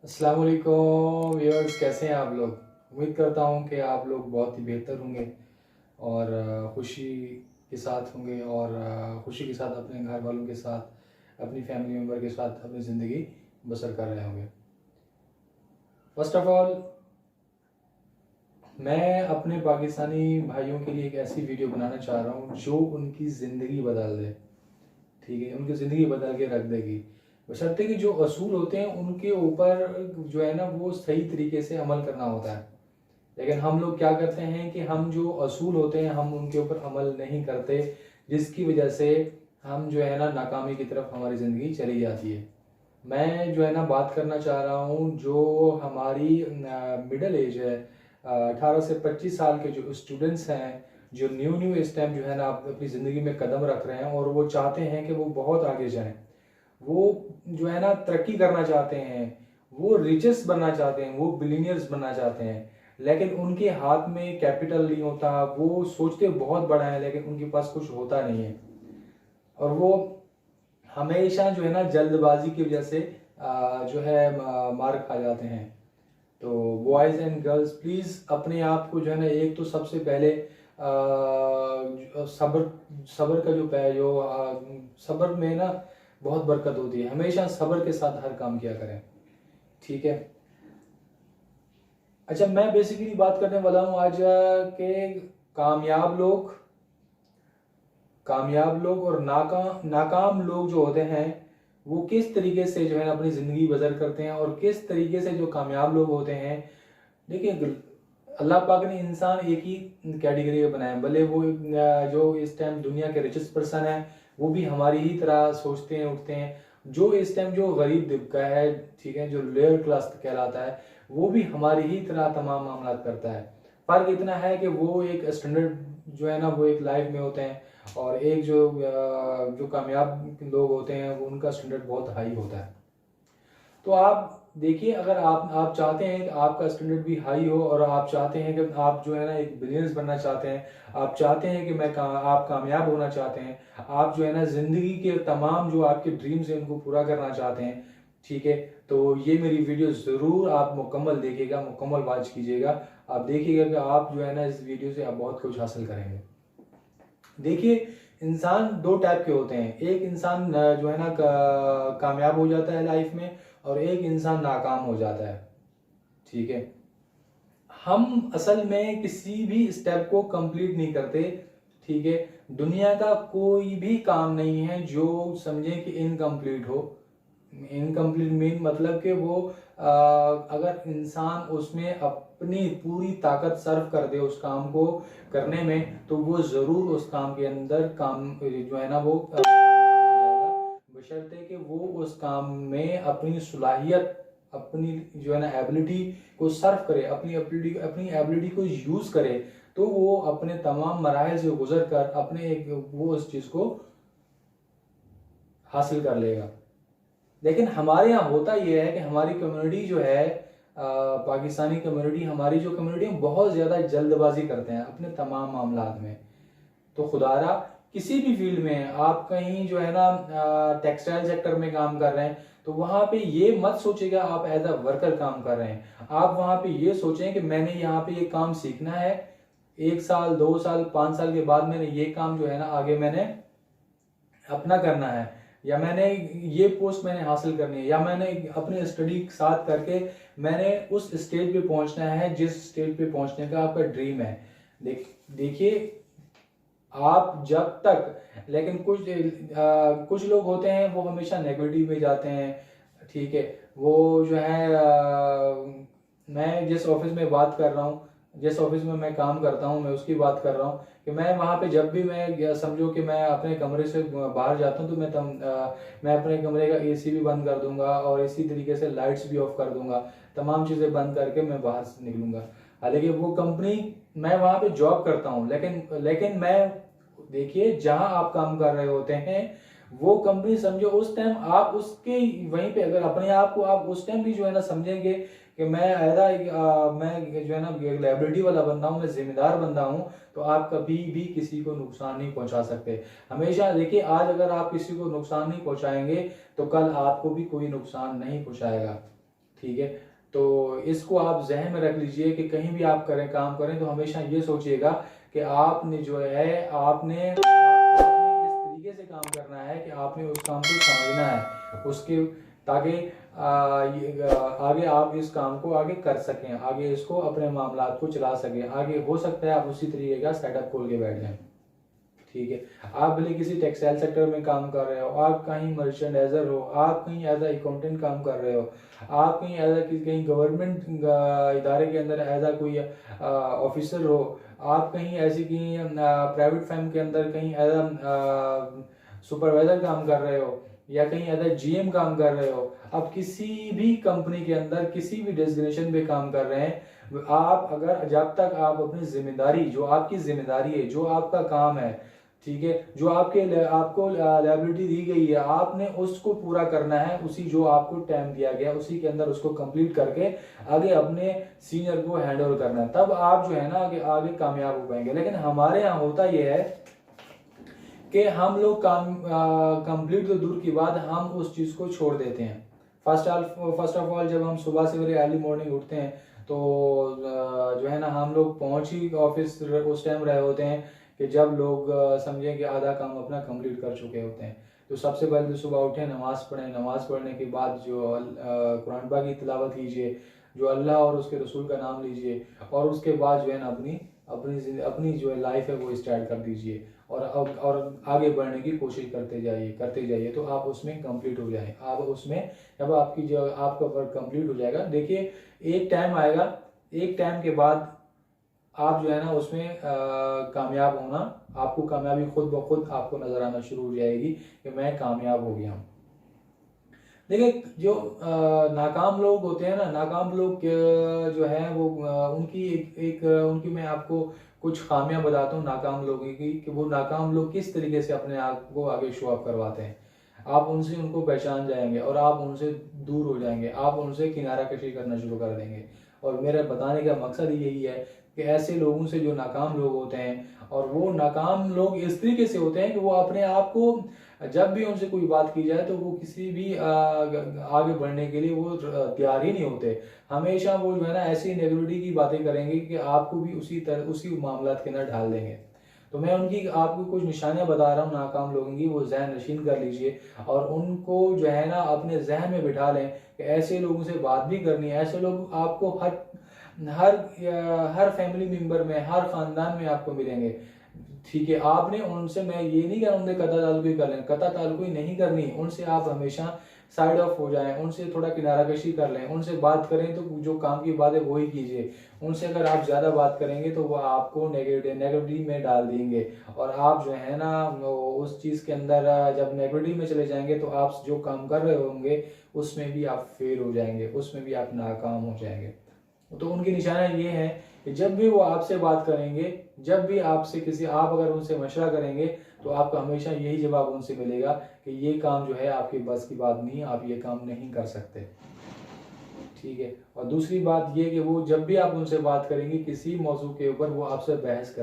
अस्सलाम वालेकुम व्यूअर्स, कैसे हैं आप लोग। उम्मीद करता हूं कि आप लोग बहुत ही बेहतर होंगे और खुशी के साथ होंगे और खुशी के साथ अपने घर वालों के साथ, अपनी फैमिली मेम्बर के साथ अपनी ज़िंदगी बसर कर रहे होंगे। फर्स्ट ऑफ ऑल, मैं अपने पाकिस्तानी भाइयों के लिए एक ऐसी वीडियो बनाना चाह रहा हूं जो उनकी ज़िंदगी बदल दे। ठीक है, उनकी ज़िंदगी बदल के रख देगी, बशर्ते कि जो असूल होते हैं उनके ऊपर जो है ना वो सही तरीके से अमल करना होता है। लेकिन हम लोग क्या करते हैं कि हम जो असूल होते हैं हम उनके ऊपर अमल नहीं करते, जिसकी वजह से हम जो है ना नाकामी की तरफ हमारी ज़िंदगी चली जाती है। मैं जो है ना बात करना चाह रहा हूँ जो हमारी मिडिल एज है, 18 से 25 साल के जो स्टूडेंट्स हैं, जो न्यू इस टाइम जो है ना अपनी ज़िंदगी में कदम रख रहे हैं और वो चाहते हैं कि वो बहुत आगे जाएं। वो जो है ना तरक्की करना चाहते हैं, वो रिचेस्ट बनना चाहते हैं, वो बिलीनियर्स बनना चाहते हैं, लेकिन उनके हाथ में कैपिटल नहीं होता। वो सोचते बहुत बड़ा है लेकिन उनके पास कुछ होता नहीं है और वो हमेशा जो है ना जल्दबाजी की वजह से जो है मार खा जाते हैं। तो बॉयज़ एंड गर्ल्स, प्लीज़ अपने आप को जो है ना, एक तो सबसे पहले सब्र सब्र का जो सब्र में ना बहुत बरकत होती है। हमेशा सब्र के साथ हर काम किया करें। ठीक है। अच्छा, मैं बेसिकली बात करने वाला हूँ आज के कामयाब लोग और नाकाम लोग जो होते हैं वो किस तरीके से जो है अपनी ज़िंदगी बसर करते हैं और किस तरीके से जो कामयाब लोग होते हैं। देखिए, अल्लाह पाक ने इंसान एक ही कैटेगरी में बनाया, भले वो जो इस टाइम दुनिया के रिचेस्ट पर्सन है वो भी हमारी ही तरह सोचते हैं, उठते हैं। जो इस टाइम जो गरीब तबका है, ठीक है, जो लोअर क्लास कहलाता है, वो भी हमारी ही तरह तमाम मामला करता है। फ़र्क इतना है कि वो एक स्टैंडर्ड जो है ना वो एक लाइफ में होते हैं और एक जो कामयाब लोग होते हैं वो उनका स्टैंडर्ड बहुत हाई होता है। तो आप देखिए, अगर आप चाहते हैं कि आपका स्टैंडर्ड भी हाई हो और आप चाहते हैं कि आप जो है ना एक बिलियनर्स बनना चाहते हैं, आप चाहते हैं कि आप कामयाब होना चाहते हैं, आप जो है ना ज़िंदगी के तमाम जो आपके ड्रीम्स हैं उनको पूरा करना चाहते हैं, ठीक है, तो ये मेरी वीडियो ज़रूर आप मुकम्मल देखिएगा, मुकम्मल वॉच कीजिएगा। आप देखिएगा कि आप जो है ना इस वीडियो से आप बहुत कुछ हासिल करेंगे। देखिए, इंसान दो टाइप के होते हैं। एक इंसान जो है ना कामयाब हो जाता है लाइफ में और एक इंसान नाकाम हो जाता है। ठीक है, हम असल में किसी भी स्टेप को कंप्लीट नहीं करते। ठीक है, दुनिया का कोई भी काम नहीं है जो समझे कि इनकम्प्लीट हो। इनकम्प्लीट मीन मतलब कि वो अगर इंसान उसमें अपनी पूरी ताकत सर्व कर दे उस काम को करने में, तो वो जरूर उस काम के अंदर काम जो है ना वो कामयाब हो जाएगा, बशर्ते कि वो उस काम में अपनी सलाहियत, अपनी जो है ना एबिलिटी को सर्व करे, अपनी एबिलिटी को यूज करे, तो वो अपने तमाम मराहल से गुजर कर अपने एक वो उस चीज को हासिल कर लेगा। लेकिन हमारे यहाँ होता यह है कि हमारी कम्युनिटी जो है, पाकिस्तानी कम्युनिटी, हमारी जो कम्युनिटी है बहुत ज़्यादा जल्दबाजी करते हैं अपने तमाम मामलात में। तो खुदारा, किसी भी फील्ड में आप कहीं जो है ना टेक्सटाइल सेक्टर में काम कर रहे हैं तो वहाँ पे ये मत सोचिएगा आप एज अ वर्कर काम कर रहे हैं। आप वहाँ पे ये सोचें कि मैंने यहाँ पे ये काम सीखना है, 1 साल 2 साल 5 साल के बाद मैंने ये काम जो है ना आगे मैंने अपना करना है, या मैंने ये पोस्ट मैंने हासिल करनी है, या मैंने अपनी स्टडी साथ करके मैंने उस स्टेज पे पहुंचना है जिस स्टेज पे पहुंचने का आपका ड्रीम है। देखिए, आप जब तक, लेकिन कुछ लोग होते हैं वो हमेशा नेगेटिव में जाते हैं। ठीक है, वो जो है मैं जिस ऑफिस में बात कर रहा हूँ, जिस ऑफिस में मैं काम करता हूँ, मैं उसकी बात कर रहा हूँ कि मैं वहाँ पे जब भी मैं समझो कि मैं अपने कमरे से बाहर जाता हूँ तो मैं अपने कमरे का एसी भी बंद कर दूंगा और इसी तरीके से लाइट्स भी ऑफ कर दूंगा, तमाम चीज़ें बंद करके मैं बाहर से निकलूंगा। हालांकि वो कंपनी, मैं वहाँ पे जॉब करता हूँ, लेकिन मैं, देखिए, जहाँ आप काम कर रहे होते हैं वो कंपनी समझो उस टाइम आप उसके वहीं पे, अगर अपने आप को आप उस टाइम भी जो है ना समझेंगे कि मैं जो है ना लाइबिलिटी वाला बंदा हूँ, मैं जिम्मेदार बंदा हूँ, तो आप कभी भी किसी को नुकसान नहीं पहुंचा सकते। हमेशा देखिए, आज अगर आप किसी को नुकसान नहीं पहुंचाएंगे तो कल आपको भी कोई नुकसान नहीं पहुंचाएगा। ठीक है। तो इसको आप जहन में रख लीजिए कि कहीं भी आप करें, काम करें, तो हमेशा ये सोचिएगा कि आपने जो है आपने इस तरीके से काम करना है कि आपने उस काम को समझना है उसके, ताकि आगे आप इस काम को आगे कर सकें, आगे इसको अपने मामलात को चला सकें। आगे हो सकता है आप उसी तरीके का सेटअप खोल के बैठ जाएं, ठीक है। आप भले किसी टेक्सटाइल सेक्टर में काम कर रहे हो, आप कहीं मर्चेंडाइजर हो, आप कहीं एज अ अकाउंटेंट काम कर रहे हो, आप कहीं एज अ कहीं गवर्नमेंट इदारे के अंदर एज अ कोई ऑफिसर हो, आप कहीं ऐसी कहीं प्राइवेट फर्म के अंदर कहीं एज अ सुपरवाइजर काम कर रहे हो, या कहीं एज अ जीएम काम कर रहे हो, आप किसी भी कंपनी के अंदर किसी भी डेजिग्नेशन पे काम कर रहे हैं, आप अगर जब तक आप अपनी जिम्मेदारी, जो आपकी जिम्मेदारी है, जो आपका काम है, ठीक है, जो आपको लायबिलिटी दी गई है, आपने उसको पूरा करना है, उसी जो आपको टाइम दिया गया उसी के अंदर उसको कंप्लीट करके आगे अपने सीनियर को हैंड ओवर करना है, तब आप जो है ना आगे आगे कामयाब हो पाएंगे। लेकिन हमारे यहाँ होता यह है कि हम लोग काम कंप्लीट तो दूर की बात, हम उस चीज़ को छोड़ देते हैं। फर्स्ट ऑफ ऑल जब हम सुबह से बड़े अर्ली मॉर्निंग उठते हैं तो जो है ना हम लोग पहुंच ही ऑफिस उस टाइम रहे होते हैं कि जब लोग समझें कि आधा काम अपना कंप्लीट कर चुके होते हैं। तो सबसे पहले तो सुबह उठे, नमाज पढ़ें, नमाज पढ़ने के बाद जो कुरान पाक की तिलावत कीजिए, जो अल्लाह और उसके रसूल का नाम लीजिए, और उसके बाद जो है ना अपनी अपनी अपनी जो है लाइफ है वो स्टार्ट कर दीजिए, और आगे बढ़ने की कोशिश करते जाइए, तो आप उसमें कंप्लीट हो जाए। आप उसमें जब आपकी जो आपका वर्क कंप्लीट हो जाएगा, देखिए एक टाइम आएगा, एक टाइम के बाद आप जो है ना उसमें कामयाब होना, आपको कामयाबी खुद ब खुद आपको नजर आना शुरू हो जाएगी कि मैं कामयाब हो गया हूँ। देखिए जो नाकाम लोग होते हैं ना, नाकाम लोग जो है वो उनकी एक उनकी मैं आपको कुछ खामियां बताता हूँ नाकाम लोगों की, कि वो नाकाम लोग किस तरीके से अपने आप को आगे शो अप करवाते हैं। आप उनसे उनको पहचान जाएंगे और आप उनसे दूर हो जाएंगे, आप उनसे किनारा कशी करना शुरू कर देंगे। और मेरा बताने का मकसद यही है कि ऐसे लोगों से जो नाकाम लोग होते हैं, और वो नाकाम लोग इस तरीके से होते हैं कि वो अपने आप को, जब भी उनसे कोई बात की जाए तो वो किसी भी आगे बढ़ने के लिए वो तैयार ही नहीं होते। हमेशा वो जो है ना ऐसी नेगेटिविटी की बातें करेंगे कि आपको भी उसी मामलात के अंदर ढाल देंगे। तो मैं उनकी आपको कुछ निशानियां बता रहा हूँ नाकाम लोगों की, वो जहन नशीन कर लीजिए और उनको जो है ना अपने जहन में बिठा लें कि ऐसे लोगों से बात भी करनी है। ऐसे लोग आपको हर हर हर फैमिली मेंबर में, हर खानदान में आपको मिलेंगे, ठीक है। आपने उनसे, मैं ये नहीं कह रहा उनसे कता तालुकी कर लें, कता तालुकी नहीं करनी, उनसे आप हमेशा साइड ऑफ हो जाएं, उनसे थोड़ा किनारा कशी कर लें, उनसे बात करें तो जो काम की बात है वही कीजिए। उनसे अगर आप ज़्यादा बात करेंगे तो वो आपको नेगेटिव में डाल देंगे, और आप जो है ना उस चीज़ के अंदर जब नेगेटिव में चले जाएंगे तो आप जो काम कर रहे होंगे उसमें भी आप फेल हो जाएंगे, उसमें भी आप नाकाम हो जाएंगे। तो उनकी निशाना ये है कि जब भी वो आपसे बात करेंगे, जब भी आपसे आप अगर उनसे मशवरा करेंगे तो आपको हमेशा यही जवाब उनसे मिलेगा कि ये काम जो है आपकी बस की बात नहीं है, आप ये काम नहीं कर सकते, ठीक है। और दूसरी बात ये कि वो जब भी आप उनसे बात करेंगे किसी मौजू के ऊपर, वो आपसे बहस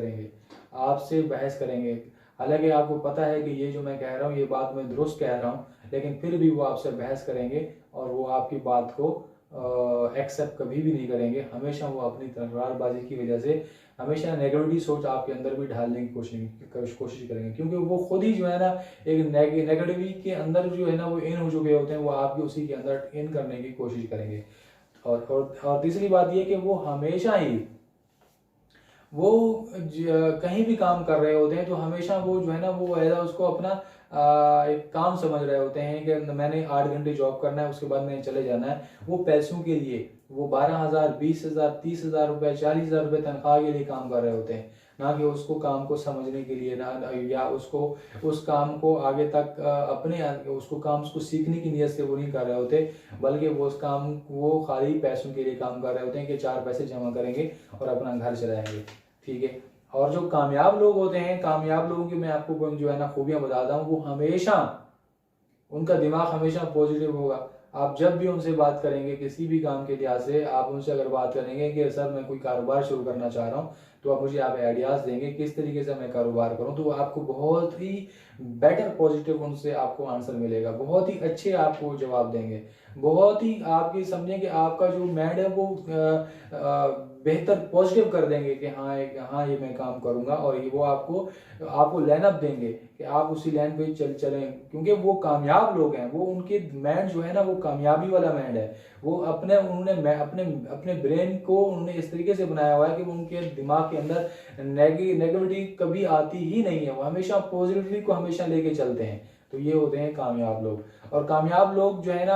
करेंगे। हालांकि आपको पता है कि ये जो मैं कह रहा हूँ ये बात मैं दुरुस्त कह रहा हूँ, लेकिन फिर भी वो आपसे बहस करेंगे और वो आपकी बात को एक्सेप्ट कभी भी नहीं करेंगे। हमेशा वो अपनी तलवारबाजी की वजह से हमेशा नेगेटिविटी सोच आपके अंदर भी ढालने की कोशिश करेंगे, क्योंकि वो खुद ही जो है ना एक नेगेटिविटी के अंदर जो है ना वो इन हो चुके होते हैं, वो आपके उसी के अंदर इन करने की कोशिश करेंगे। और तीसरी बात ये कि वो हमेशा ही वो कहीं भी काम कर रहे होते हैं तो हमेशा वो जो है ना वो ऐसा उसको अपना एक काम समझ रहे होते हैं कि मैंने 8 घंटे जॉब करना है, उसके बाद मैंने चले जाना है। वो पैसों के लिए वो 12,000, 20,000, 30,000 रुपए, 40,000 रुपए तनख्वाह के लिए काम कर रहे होते हैं, ना कि उसको काम को समझने के लिए, ना या उसको उस काम को आगे तक उसको काम उसको सीखने की नीयत से वो नहीं कर रहे होते, बल्कि वो उस काम वो खाली पैसों के लिए काम कर रहे होते हैं कि 4 पैसे जमा करेंगे और अपना घर चलाएंगे, ठीक है। और जो कामयाब लोग होते हैं, कामयाब लोगों की मैं आपको जो है ना खूबियां बताता हूँ, वो हमेशा उनका दिमाग हमेशा पॉजिटिव होगा। आप जब भी उनसे बात करेंगे किसी भी काम के लिहाज से, आप उनसे अगर बात करेंगे कि सर मैं कोई कारोबार शुरू करना चाह रहा हूँ, तो आप मुझे आइडियाज देंगे किस तरीके से मैं कारोबार करूँ, तो आपको बहुत ही बेटर पॉजिटिव उनसे आपको आंसर मिलेगा, बहुत ही अच्छे आपको जवाब देंगे। बहुत ही आपकी समझें कि आपका जो माइंड है वो बेहतर पॉजिटिव कर देंगे कि हाँ ये मैं काम करूंगा, और ये वो आपको आपको लाइन अप देंगे कि आप उसी लाइन पे चलें, क्योंकि वो कामयाब लोग हैं, वो उनके माइंड जो है ना वो कामयाबी वाला माइंड है। वो उन्होंने अपने अपने ब्रेन को उन्होंने इस तरीके से बनाया हुआ है कि वो उनके दिमाग के अंदर नेगेटिविटी कभी आती ही नहीं है, वो हमेशा पॉजिटिविटी को हमेशा लेके चलते हैं। तो ये होते हैं कामयाब लोग। और कामयाब लोग जो है ना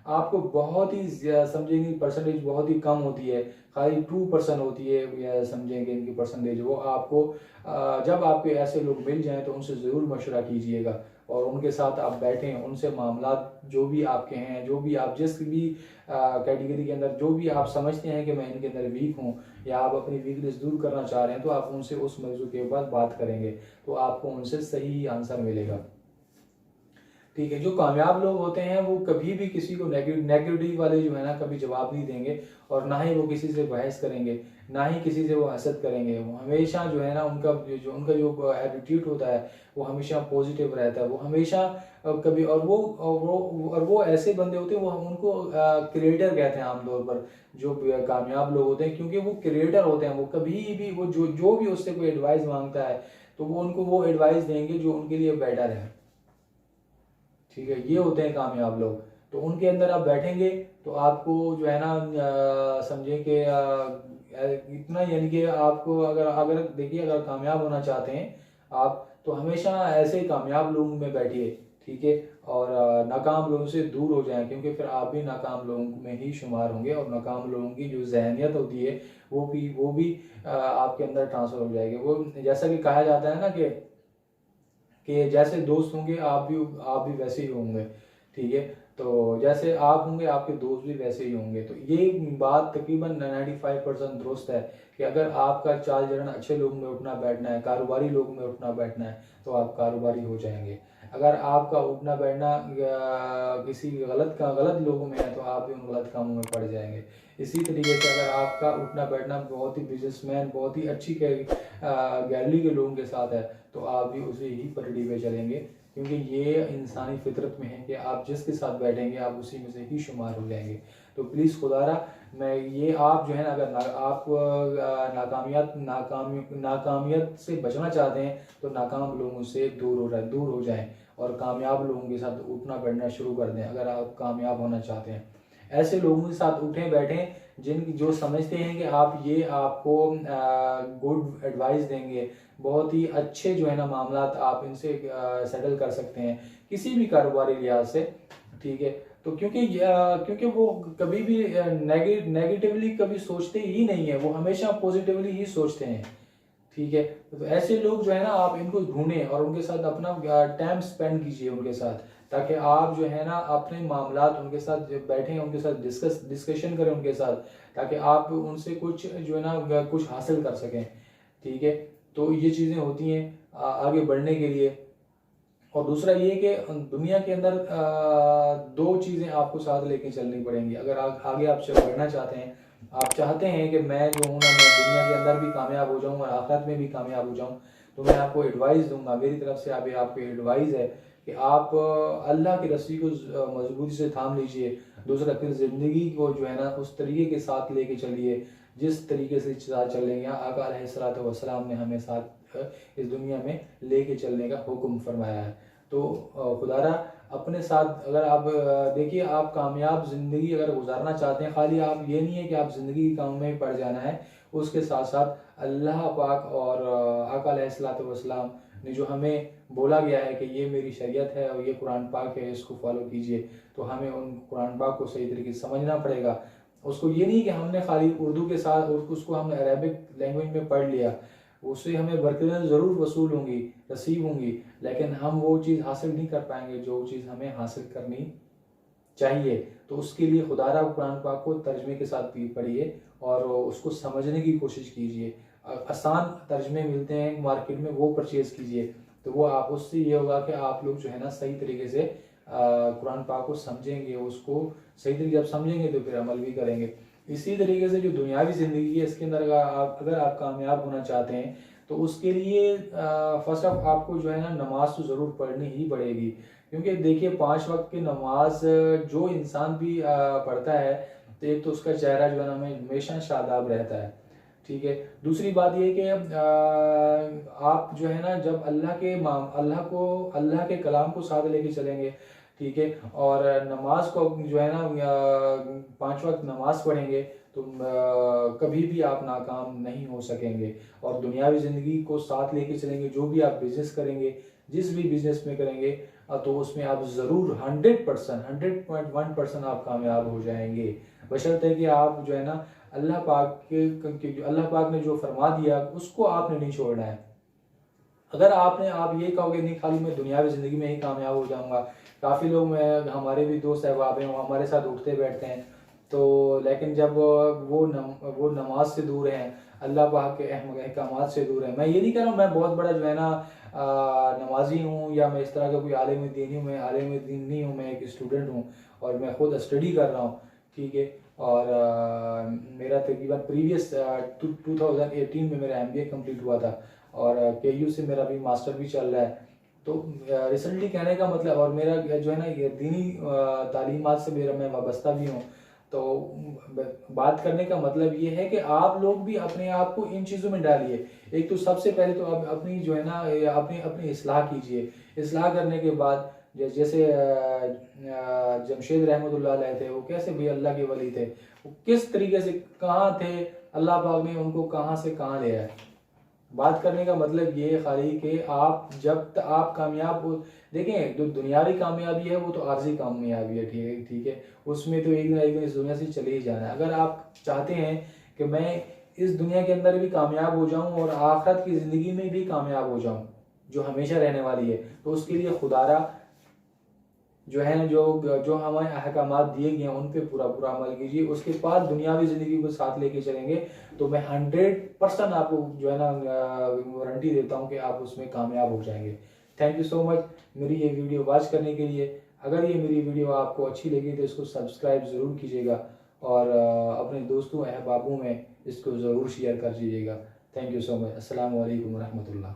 आपको बहुत ही समझेंगे परसेंटेज बहुत ही कम होती है, खाली 2% होती है, या समझेंगे इनकी परसेंटेज। वो आपको जब आपके ऐसे लोग मिल जाएं तो उनसे ज़रूर मशवरा कीजिएगा, और उनके साथ आप बैठें, उनसे मामला जो भी आपके हैं, जो भी आप जिस भी कैटेगरी के अंदर जो भी आप समझते हैं कि मैं इनके अंदर वीक हूँ, या आप अपनी वीकनेस दूर करना चाह रहे हैं, तो आप उनसे उस मौजू के बाद बात करेंगे तो आपको उनसे सही आंसर मिलेगा। ठीक है। जो कामयाब लोग होते हैं वो कभी भी किसी को नेगेटिव वाले जो है ना कभी जवाब नहीं देंगे, और ना ही वो किसी से बहस करेंगे, ना ही किसी से वो हसद करेंगे। वो हमेशा जो है ना उनका जो एटीट्यूड होता है वो हमेशा पॉजिटिव रहता है। वो हमेशा कभी और वो ऐसे बंदे होते हैं, वो उनको क्रिएटर कहते हैं आमतौर पर, जो कामयाब लोग होते हैं, क्योंकि वो क्रिएटर होते हैं। वो कभी भी वो जो भी उससे कोई एडवाइस मांगता है तो वो उनको वो एडवाइस देंगे जो उनके लिए बेटर है। ठीक है। ये होते हैं कामयाब लोग। तो उनके अंदर आप बैठेंगे तो आपको जो है ना समझे कि इतना, यानी कि आपको अगर अगर देखिए, अगर कामयाब होना चाहते हैं आप तो हमेशा ऐसे कामयाब लोगों में बैठिए। ठीक है। और नाकाम लोगों से दूर हो जाएं, क्योंकि फिर आप भी नाकाम लोगों में ही शुमार होंगे, और नाकाम लोगों की जो जहनियत होती है वो भी आपके अंदर ट्रांसफर हो जाएगी। वो जैसा कि कहा जाता है ना कि जैसे दोस्त होंगे आप भी वैसे ही होंगे। ठीक है। तो जैसे आप होंगे आपके दोस्त भी वैसे ही होंगे। तो ये बात तकरीबन 95% दुरुस्त है कि अगर आपका चाल चलन अच्छे लोगों में उठना बैठना है, कारोबारी लोगों में उठना बैठना है, तो आप कारोबारी हो जाएंगे। अगर आपका उठना बैठना किसी गलत लोगों में है तो आप भी उन गलत कामों में पड़ जाएंगे। इसी तरीके से अगर आपका उठना बैठना बहुत ही बिजनेसमैन, बहुत ही अच्छी गैलरी के लोगों के साथ है, तो आप भी उसी ही पटड़ी पे चलेंगे, क्योंकि ये इंसानी फितरत में है कि आप जिसके साथ बैठेंगे आप उसी में से ही शुमार हो जाएंगे। तो प्लीज़ खुदारा मैं ये आप जो है ना, अगर आप नाकामियत से बचना चाहते हैं तो नाकाम लोगों से दूर हो जाएं, और कामयाब लोगों के साथ उठना बैठना शुरू कर दें। अगर आप कामयाब होना चाहते हैं, ऐसे लोगों के साथ उठें बैठें जो समझते हैं कि ये आपको गुड एडवाइस देंगे, बहुत ही अच्छे जो है ना मामला आप इनसे सेटल कर सकते हैं किसी भी कारोबारी लिहाज से। ठीक है। तो क्योंकि वो कभी भी नेगेटिवली कभी सोचते ही नहीं है, वो हमेशा पॉजिटिवली ही सोचते हैं। ठीक है। तो ऐसे लोग जो है ना आप इनको ढूंढें और उनके साथ अपना टाइम स्पेंड कीजिए उनके साथ, ताकि आप जो है ना अपने मामलात उनके साथ बैठें, उनके साथ डिस्कशन करें उनके साथ, ताकि आप उनसे कुछ जो है ना कुछ हासिल कर सकें। ठीक है। तो ये चीज़ें होती हैं आगे बढ़ने के लिए। और दूसरा ये कि दुनिया के अंदर दो चीज़ें आपको साथ लेके चलनी पड़ेंगी अगर आगे आप बढ़ना चाहते हैं। आप चाहते हैं कि मैं जो हूँ ना मैं दुनिया के अंदर भी कामयाब हो जाऊँ और आखिरत में भी कामयाब हो जाऊँ, तो मैं आपको एडवाइस दूंगा, मेरी तरफ से अभी आपको एडवाइस है कि आप अल्लाह की रस्सी को मजबूती से थाम लीजिए। दूसरा, फिर ज़िंदगी को जो है ना उस तरीके के साथ लेके चलिए जिस तरीके से साथ चलेंगे। आका अलैहिस्सलातु वस्सलाम ने हमें साथ इस दुनिया में लेके चलने का हुक्म फरमाया है। तो खुदारा अपने साथ अगर आप देखिए, आप कामयाब ज़िंदगी अगर गुजारना चाहते हैं, खाली आप ये नहीं है कि आप ज़िंदगी के काम में पड़ जाना है, उसके साथ साथ अल्लाह पाक और आका अलैहिस्सलातु वस्सलाम ने जो हमें बोला गया है कि ये मेरी शरीयत है और ये कुरान पाक है, इसको फॉलो कीजिए, तो हमें उन कुरान पाक को सही तरीके से समझना पड़ेगा। उसको ये नहीं कि हमने खाली उर्दू के साथ उसको हमने अरेबिक लैंग्वेज में पढ़ लिया, उससे हमें बरकतें ज़रूर वसूल होंगी, नसीब होंगी, लेकिन हम वो चीज़ हासिल नहीं कर पाएंगे जो चीज़ हमें हासिल करनी चाहिए। तो उसके लिए खुदारा कुरान पाक को तर्जमे के साथ भी पढ़िए और उसको समझने की कोशिश कीजिए। आसान तर्जमे मिलते हैं मार्केट में, वो परचेज़ कीजिए। तो वो आप उससे ये होगा कि आप लोग जो है ना सही तरीके से कुरान पाक को समझेंगे, उसको सही तरीके जब समझेंगे तो फिर अमल भी करेंगे। इसी तरीके से जो दुनियावी ज़िंदगी है इसके अंदर अगर आप कामयाब होना चाहते हैं तो उसके लिए फर्स्ट ऑफ आपको जो है ना नमाज तो ज़रूर पढ़नी ही पड़ेगी। क्योंकि देखिए 5 वक्त की नमाज जो इंसान भी पढ़ता है तो एक तो उसका चेहरा जो है ना हमें हमेशा शादाब रहता है, ठीक है। दूसरी बात ये कि आप जो है ना जब अल्लाह के कलाम को साथ लेके चलेंगे, ठीक है, और नमाज को जो है ना 5 वक्त नमाज पढ़ेंगे तो कभी भी आप नाकाम नहीं हो सकेंगे। और दुनियावी ज़िंदगी को साथ लेके चलेंगे, जो भी आप बिजनेस करेंगे, जिस भी बिजनेस में करेंगे तो उसमें आप ज़रूर 100%, 100.1% आप कामयाब हो जाएंगे, बशर्ते कि आप जो है ना अल्लाह पाक ने जो फरमा दिया उसको आपने नहीं छोड़ना है। अगर आप ये कहोगे नहीं खाली मैं दुनियावी ज़िंदगी में ही कामयाब हो जाऊंगा, काफ़ी लोग हमारे भी दोस्त अहबाब हैं, वो हमारे साथ उठते बैठते हैं, तो लेकिन जब वो नमाज से दूर हैं, अल्लाह पाक के अहकामात से दूर है। मैं ये नहीं कह रहा हूँ मैं बहुत बड़ा जो है ना नमाजी हूँ या मैं इस तरह का कोई आलिम दीन हूँ, मैं आलिम दीन नहीं हूँ, मैं एक स्टूडेंट हूँ और मैं खुद स्टडी कर रहा हूँ, ठीक है। और मेरा तकरीबन प्रीवियस 2018 में मेरा MBA कंप्लीट हुआ था और KU से मेरा भी मास्टर भी चल रहा है। तो रिसेंटली कहने का मतलब, और मेरा जो है ना ये दीनी तालीमात से मैं वाबस्ता भी हूँ, तो बात करने का मतलब ये है कि आप लोग भी अपने आप को इन चीज़ों में डालिए। एक तो सबसे पहले तो आप अपनी जो है ना अपनी इस्लाह कीजिए। इस्लाह करने के बाद जैसे जमशेद रहमतुल्लाह अलैह थे, वो कैसे भी अल्लाह के वली थे, वो किस तरीके से कहाँ थे, अल्लाह पाक ने उनको कहाँ से कहाँ ले आए। बात करने का मतलब ये खाली कि आप जब आप कामयाब हो, देखें जो दुनियावी कामयाबी है वो तो आर्जी कामयाबी है, ठीक है, उसमें तो एक ना एक दिन इस दुनिया से चले ही जाना है। अगर आप चाहते हैं कि मैं इस दुनिया के अंदर भी कामयाब हो जाऊं और आखिरत की ज़िंदगी में भी कामयाब हो जाऊं जो हमेशा रहने वाली है, तो उसके लिए खुदारा जो है ना जो हमें अहकामात दिए गए हैं उन पे पूरा अमल कीजिए। उसके बाद दुनियावी ज़िंदगी को साथ लेके चलेंगे तो मैं 100% आपको जो है ना वारंटी देता हूँ कि आप उसमें कामयाब हो जाएंगे। थैंक यू सो मच मेरी ये वीडियो वॉच करने के लिए। अगर ये मेरी वीडियो आपको अच्छी लगी तो इसको सब्सक्राइब ज़रूर कीजिएगा और अपने दोस्तों अहबाबों में इसको ज़रूर शेयर कर दीजिएगा। Thank you so much. अस्सलाम वालेकुम रहमतुल्लाह।